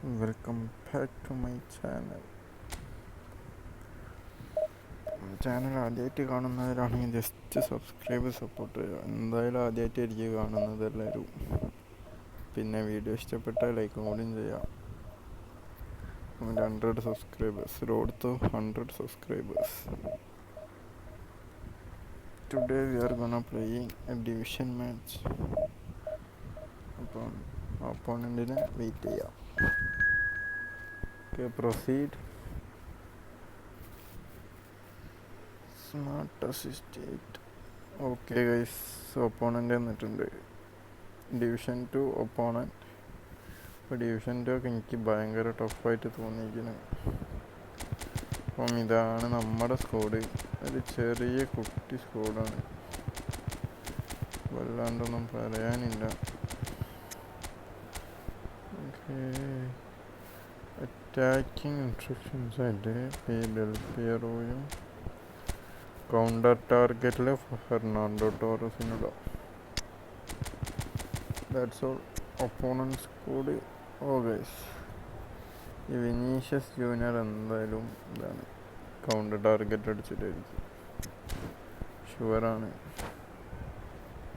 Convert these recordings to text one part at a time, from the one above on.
Welcome back to my channel ആദ്യമായിട്ട് കാണുന്നവരാണെങ്കിൽ just subscribe support ചെയ്യുക. എന്തായാലും ആദ്യമായിട്ടായിരിക്കും കാണുന്നത് എല്ലാവരും. പിന്നെ വീഡിയോ ഇഷ്ടപ്പെട്ടാൽ ലൈക്കും കൂടിയും ചെയ്യാം. 100 subscribers road to 100 subscribers. Today we are gonna playing a division match. അപ്പം ഓപ്പോണൻറ്റിനെ വെയിറ്റ് ചെയ്യാം. Okay, proceed. Smart assisted. Okay guys, opponent വന്നിട്ടുണ്ട്. Division 2 opponent. ഇപ്പോൾ ഡിവിഷൻ 2 ഒക്കെ എനിക്ക് ഭയങ്കര ടഫായിട്ട് തോന്നിയിരിക്കുന്നു. അപ്പം ഇതാണ് നമ്മുടെ സ്കോഡ്. ഒരു ചെറിയ കുട്ടി സ്കോഡാണ്, വല്ലാണ്ടൊന്നും പറയാനില്ല. ഓക്കെ, അറ്റാക്കിംഗ് ഇൻസ്ട്രക്ഷൻസ് ആയിട്ട് ഡെൽ പിയറോയും കൗണ്ടർ ടാർഗറ്റിൽ ഫെർണാണ്ടോ ടോറസിനിടാം. That's all. ഒപ്പോണൻസ് കൂടി. ഓ ഗൈസ്, ഈ വിനീഷ്യസ് ജൂനിയർ എന്തായാലും ഇതാണ് കൗണ്ടർ ടാർഗറ്റ് അടിച്ചിട്ടായിരിക്കും, ഷുവറാണ്.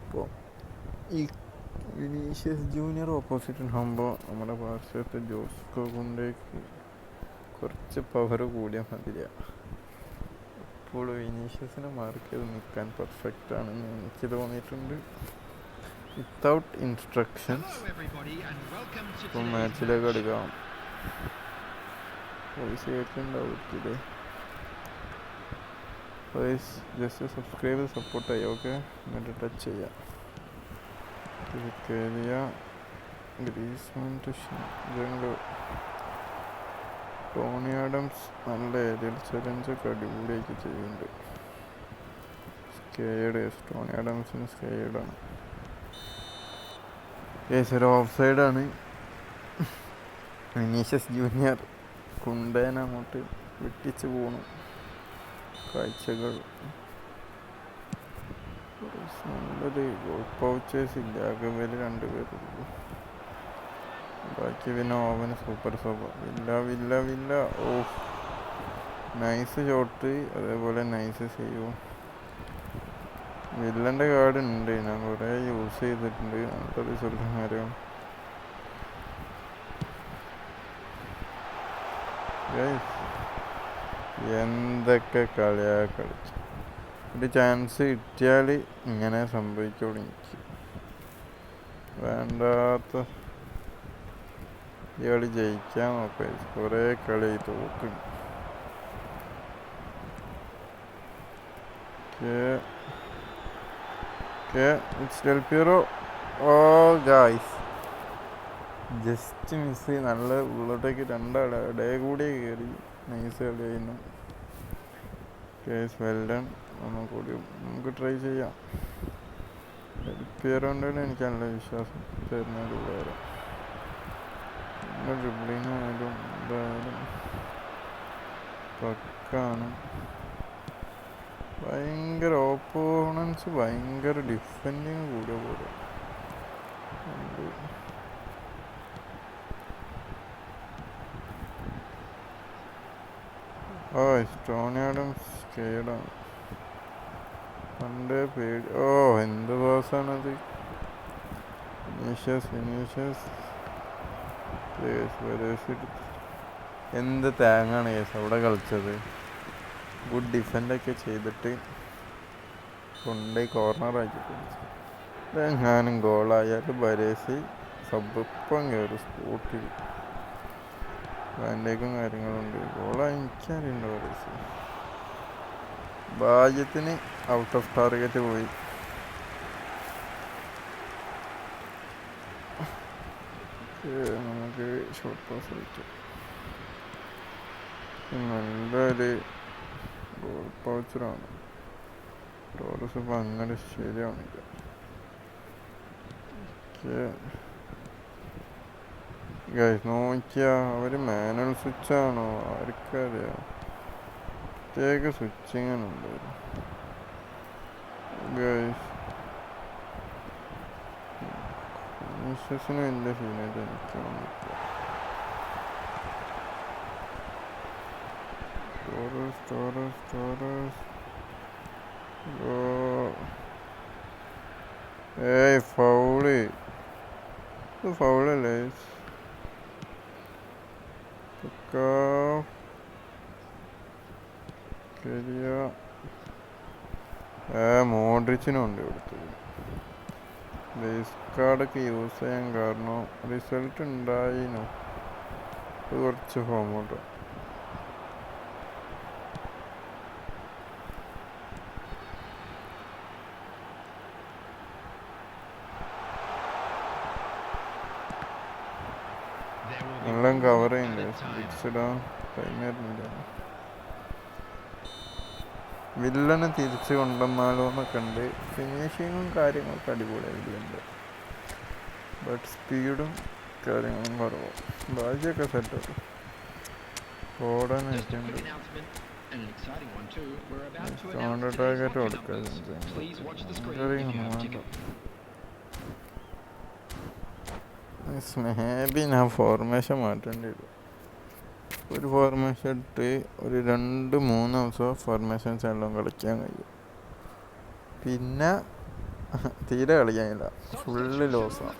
അപ്പോൾ ഈ വിനീഷ്യസ് ജൂനിയർ ഓപ്പോസിറ്റ് ഉണ്ടാകുമ്പോൾ നമ്മുടെ പാർശ്വത്തെ ജോസ്കോ കൊണ്ടേക്ക് കുറച്ച് പവർ കൂടിയ മതിയാണ്. ഇപ്പോൾ വിനീഷ്യസിനെ മാർക്ക് ചെയ്ത് നിൽക്കാൻ പെർഫെക്റ്റ് ആണെന്ന് എനിക്ക് തോന്നിയിട്ടുണ്ട്, വിത്തൗട്ട് ഇൻസ്ട്രക്ഷൻസ്. ഇപ്പം മാച്ചിലേക്ക് എടുക്കാം. വോയിസ് കേൾക്കുന്നുണ്ടാവില്ലേ? വോയിസ് ജസ്റ്റ് സബ്സ്ക്രൈബ് സപ്പോർട്ട് ചെയ്യാം. ഓക്കെ, എന്നിട്ട് ടച്ച് ചെയ്യാം. Griezmann to jungle. Tony Adams നല്ല ഏരിയൽ ചലഞ്ചൊക്കെ അടിപൊളിയാക്കി ചെയ്യുന്നുണ്ട്. ടോണി ആഡംസിന് സ്കേഡാണ്. ഒരു ഓഫ് സൈഡാണ്. വിനീഷ്യസ് ജൂനിയർ കുണ്ടേനെ അങ്ങോട്ട് വെട്ടിച്ച് പോണു. കാഴ്ചകൾ നല്ലൊരു ഗോൾ പൗച്ചേഴ്സ് ഇല്ല, ആകെ ഇവർ 2 പേരുള്ളൂ. ബാക്കി പിന്നെ ഓവന് സൂപ്പർ സോപ്പ. വില്ല. ഓ, നൈസ് ഷോട്ട്, അതേപോലെ നൈസ് സേവും. വില്ലൻ്റെ കാർഡ് ഉണ്ട്, ഞാൻ കുറേ യൂസ് ചെയ്തിട്ടുണ്ട്. അങ്ങനത്തെ റിസൾട്ട് കാര്യം എന്തൊക്കെ കളിയാ കളിച്ചു. ഒരു ചാൻസ് കിട്ടിയാൽ ഇങ്ങനെ സംഭവിക്കുള്ളൂ. എനിക്ക് വേണ്ടാത്ത ഈ കളി ജയിക്കാൻ നോക്കുക. കുറേ കളി തോക്കും. It's Del Piero. Oh guys, just miss. നല്ല ഉള്ളോട്ടേക്ക് 2 ഇടേ കൂടി കയറി. നൈസ് കളിയായിരുന്നു. കേസ് വെൽഡൺ. നമുക്ക് ട്രൈ ചെയ്യാം. ഡെൽ പിയറോണ്ടാണ് എനിക്ക് നല്ല വിശ്വാസം തരുന്നൊരു വേറെ. ഡ്രിബ്ലിങ്ങായാലും എന്തായാലും പക്കാണ്. ഭയങ്കര ഓപ്പോണൻസ്, ഭയങ്കര ഡിഫെൻഡിങ് കൂടിയ പോലെ. ടോണി ആഡംസ് സ്കേഡാണ്. പണ്ടേ പേടി. ഓ, എന്ത് പാസ്സാണത്. വിനീഷ്യസ് എന്ത് തേങ്ങാണ് കേസ് അവിടെ കളിച്ചത്. ഗുഡ് ഡിഫെൻഡൊക്കെ ചെയ്തിട്ട് കൊണ്ടുപോയി കോർണറാക്കി പിടിച്ചു. ഇതെങ്ങാനും ഗോളായാലും ബരേസ് സബ്ബപ്പം കയറും സ്പോട്ടിൽ. വാൻഡേക്കും കാര്യങ്ങളുണ്ട്. ഗോളായി എനിക്കറിയണ്ട. ബരേസ് ഭാഗ്യത്തിന് ഔട്ട് ഓഫ് ടാർഗറ്റ് പോയി. നമുക്ക് ഷോർട്ട് പാസ് കിട്ടും. നല്ലൊരു ഗോൾ പൗച്ചറാണ്. ടോറസ് ഇപ്പം അങ്ങനെ ശരിയാണില്ല. ഗൈസ് നോക്കിയാ അവർ മാനുവൽ സ്വിച്ചാണോ ആർക്കറിയാം. പ്രത്യേക സ്വിച്ചിങ്ങനുണ്ട് ഗൈസ്. വിനീഷ്യസിന് വലിയ സീനായിട്ട് എനിക്ക് തോന്നിയിട്ടില്ല. Torres. ഏയ് ഫൗള്, ഇത് ഫൗളല്ലേ? മോഡ്രിച്ചിനും ഉണ്ട് കൊടുത്തത്. ബേസ് കാർഡൊക്കെ യൂസ് ചെയ്യാൻ കാരണം റിസൾട്ട് ഉണ്ടായിനു. അത് കുറച്ച് ഫോമോട്ടോ. എല്ലാം കവർ ചെയ്യുന്നുണ്ട്. ഫിക്സിടാൻ ടൈം വരുന്നില്ല. വില്ലനെ തിരിച്ച് കൊണ്ടുവന്നാലോ എന്നൊക്കെ ഉണ്ട്. ഫിനിഷിങ്ങും കാര്യങ്ങളൊക്കെ അടിപൊളിയായിട്ടുണ്ട്. ബട്ട് സ്പീഡും കാര്യങ്ങളും കുറവാണ്. ബാക്കിയൊക്കെ സെറ്റാണ്. ഓടാനൊക്കെയുണ്ട്. കൗണ്ടർ ടാർഗറ്റ് കൊടുക്കാം. മേബി ഞാൻ ഫോർമേഷൻ മാറ്റേണ്ടി വരും. ഒരു ഫോർമേഷൻ ഇട്ട് ഒരു 2-3 ദിവസം ഫോർമേഷൻസ് എല്ലാം കളിക്കാൻ കഴിയും. പിന്നെ തീരെ കളിക്കാനില്ല, ഫുള്ള് ലോസാണ്.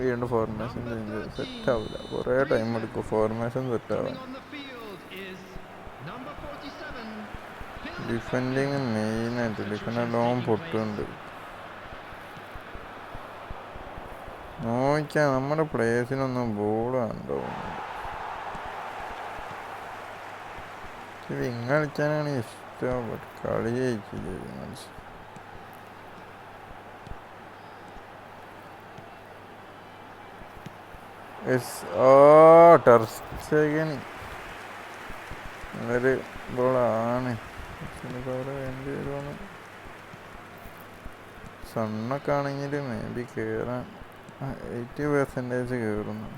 വീണ്ടും ഫോർമേഷൻ ചേഞ്ച് സെറ്റാവില്ല. കുറേ ടൈം എടുക്കും ഫോർമേഷൻ സെറ്റാവാൻ. ഡിഫെൻഡിങ് മെയിനായിട്ട്, ഡിഫെൻഡ് എല്ലാം പൊട്ടുന്നുണ്ട്. നോക്കിയാൽ നമ്മുടെ പ്ലേയേഴ്സിനൊന്നും ബോൾ കണ്ടുപോകുന്നുണ്ട്. വിങ്ങ് കളിക്കാനാണ് ഇഷ്ടം, ബട്ട് കളി ജയിക്കില്ല മനുഷ്യൻ. ടെർ സ്റ്റെഗൻ നല്ലൊരു ബോളാണ്. വേണ്ടി വരുവാണ്. സണ്ണൊക്കെ ആണെങ്കിൽ മേ ബി കയറാൻ 80% കയറുന്നു.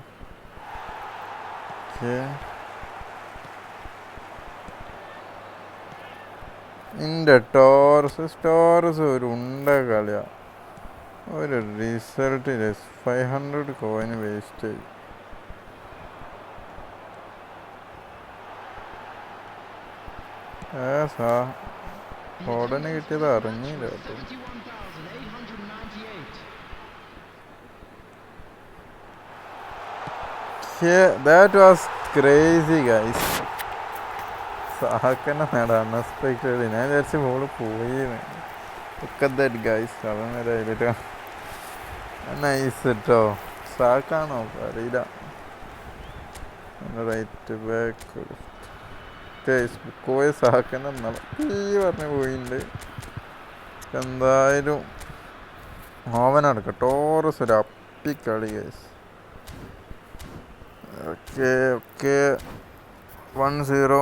എൻ്റെ ടോറസ് ഒരു ഉണ്ട കളിയാ. ഒരു റിസൾട്ട് 500 കോയിന് വേസ്റ്റ് ആയി. ഓടന് കിട്ടിയത് അറിഞ്ഞില്ല കേട്ടോ. That was crazy guys. സാക്കന്നെ നേടാം അൺഎക്സ്പെക്റ്റഡ്. ഞാൻ വിചാരിച്ച ബോള് പോയി. ഗൈസ് കളം വരെ അതിലിട്ടോ. നൈസ് കേട്ടോ. സാക്കാണോ അറിയില്ല. റൈറ്റ് ബാക്ക് പോയ സാക്കന്നെ പറഞ്ഞ് പോയിട്ടുണ്ട്. എന്തായാലും ഓവനടക്കം ടോറസ് ഒരു അപ്പിക്കളി ഗൈസ്. ഓക്കെ 1-0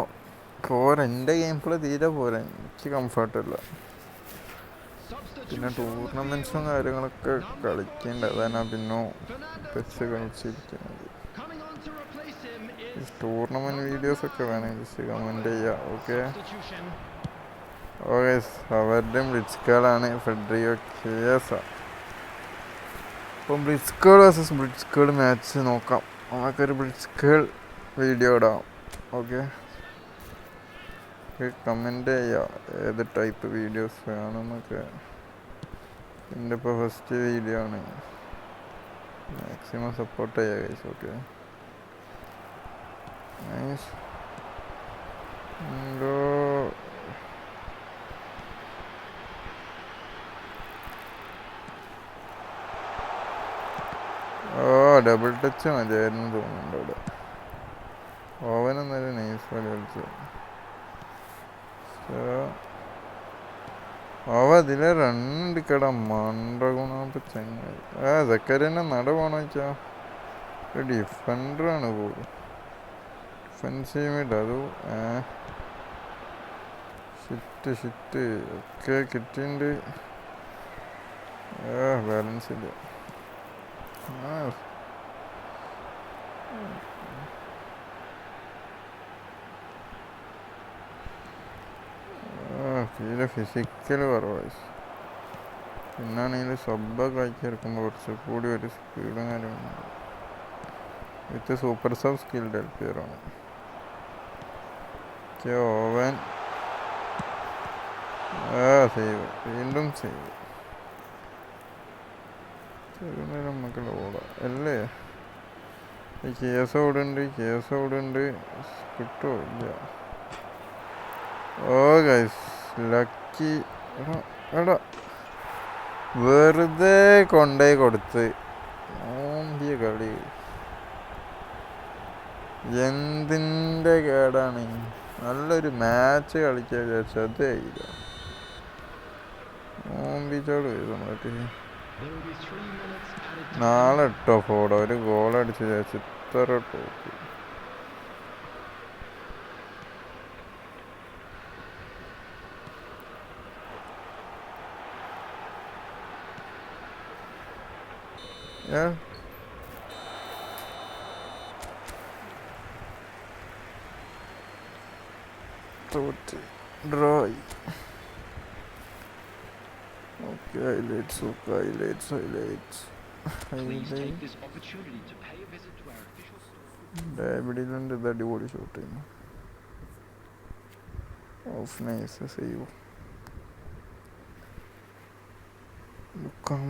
പോരാ. എൻ്റെ ഗെയിം പ്ലേ തീരെ പോരാ, എനിക്ക് കംഫർട്ടല്ല. പിന്നെ ടൂർണമെൻറ്റ്സും കാര്യങ്ങളൊക്കെ കളിക്കേണ്ട, അതാണ് പിന്നെ പെസ് കളിച്ചിരിക്കുന്നത്. ടൂർണമെൻറ്റ് വീഡിയോസൊക്കെ വേണമെങ്കിൽ ജസ്റ്റ് കമൻറ്റ് ചെയ്യുക. ഓക്കെ അവരുടെയും ബ്ലിറ്റ്സ്കേളാണ് ഫെഡറിയോ കേസ. അപ്പം ബ്ലിറ്റ്സ്കേൾ വേഴ്സസ് ബ്ലിറ്റ്സ്കേൾ മാച്ച് നോക്കാം. നമുക്കൊരു ബ്ലിറ്റ്സ്കേൾ വീഡിയോ ഇടാം. ഓക്കെ കമൻറ്റ് ചെയ്യുക ഏത് ടൈപ്പ് വീഡിയോസ് വേണമെന്നൊക്കെ. എൻ്റെ ഇപ്പോൾ ഫസ്റ്റ് വീഡിയോ ആണ്. മാക്സിമം സപ്പോർട്ട് ചെയ്യുക guys. Okay nice. Double touch മതിയായിരുന്നു തോന്നുന്നുണ്ട് അവിടെ. ഓവനെന്നൊരു നൈസ് പോലെ കളിച്ചു. അതിലെ റണ്ണെടുക്കടാ മണ്ട ഗുണാപ്പ് ചങ്ങായി. സക്കരന്നെ നട പോണോ വെച്ചാ ഒരു ഡിഫൻഡറാണ് പോലും. ഡിഫൻസീവ് മിഡ് അത് ഷിറ്റ് ഒക്കെ കിട്ടിയിട്ടുണ്ട്. ബാലൻസ് ഇല്ല. തീരെ ഫിസിക്കൽ കുറവായി. പിന്നാണെങ്കിൽ സബ്ബൊക്കെ അയക്കിറക്കുമ്പോൾ കുറച്ച് കൂടി ഒരു സ്പീഡും കാര്യമാണ്. വിത്ത് സൂപ്പർ സബ് സ്കിൽഡ് എൽപിയറാണ്. ഓവൻ സേവ്, വീണ്ടും സേവ്. ചെറുനേരം നമുക്ക് ഓടാം അല്ലേ? ഈ കേസ് ഓടുണ്ട് കിട്ടുമോ? ഇല്ല. Oh guys lucky. എടാ വെറുതെ കൊണ്ടേ കൊടുത്ത് ഓമ്പിയ കളി. എന്തിൻ്റെ കേടാണ്? നല്ലൊരു മാച്ച് കളിക്കാൻ വിചാരിച്ചു, അതേ ഇല്ല. ഓമ്പിച്ചോട് നമ്മളൊക്കെ നാളെ ഇട്ടോ ഫോട്ടോ ഒരു ഗോളടിച്ച് വിചാരിച്ചു. ഇത്ര ടോപ്പ് തോറ്റ് ഡ്രോയി. Okay highlights ഡാവിഡിലുണ്ട്. ഇത് അടിപൊളി ഷോട്ട് ചെയ്യുന്നു. Oh nice save.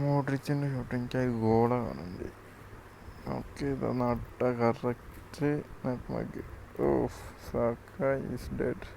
മോഡ്രിച്ചിൻ്റെ ഷോട്ട് എനിക്ക് ഗോളാണ് കാണുന്നുണ്ട്. ഓക്കെ ഇതാ നട്ട correct. Oh Saka is dead.